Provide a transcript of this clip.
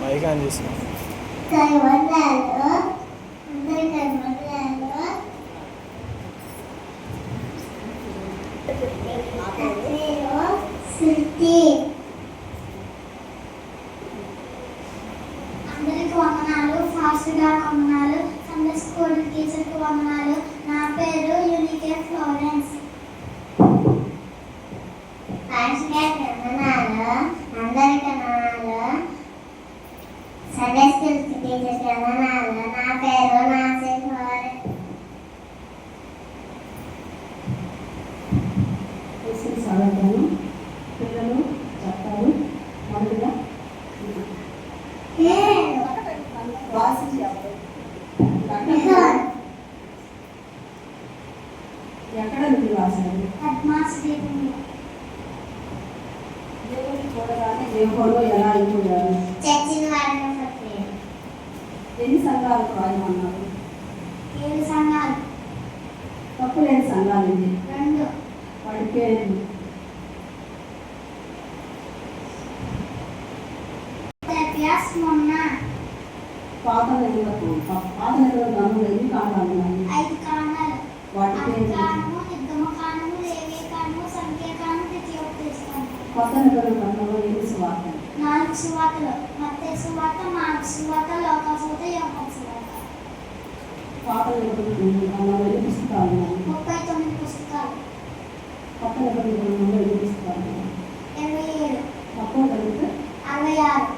Mic on చేసిన అందరికి వందనాలు. ఫాస్టర్ గారికి వందనాలు. సండే స్కూల్ టీచర్కి వందనాలు. నా పేరు యూనికే ఫ్లోరెన్స్. ఫాస్టర్ గారికి వందనాలు. అందరికి వందనాలు. సండే స్కూల్ టీచర్కి వందనాలు. నా పేరు నాసి ఫ్లోరెన్స్. సాగతాను పిల్లలు చెప్తారు. మొదటిగా ఎక్కడ మీరు రాశారు? దేవుడిని చూడగానే దేవుడు ఎలా అయిపోయారు? ఎన్ని సంఘాలకు రాయమన్నారు? 7 సంఘాలు. తప్పు లేని సంఘాలు ఇది. 2. వాడి పేరు పాత నిధుల గ్రంథంలో ఎన్ని కాండాలు ఉన్నాయి? 5 కాండాలు. వాటి పేరు కాండము, నిర్గమకాండము, లేవియకాండము, సంఖ్యాకాండము, ద్వితీయోపదేశకాండము. కొత్త నిధుల గ్రంథంలో ఎన్ని సువార్తలు? 4 సువార్తలు. మత్తయి సువార్త, మార్కు సువార్త, లూకా సువార్త, యోహాను సువార్త. పాత నిధుల గ్రంథంలో ఎన్ని పుస్తకాలు ఉన్నాయి? 39 పుస్తకాలు. కొత్త నిధుల గ్రంథంలో ఎన్ని పుస్తకాలు ఉన్నాయి? 27. తక్కువ కలిగితే 66.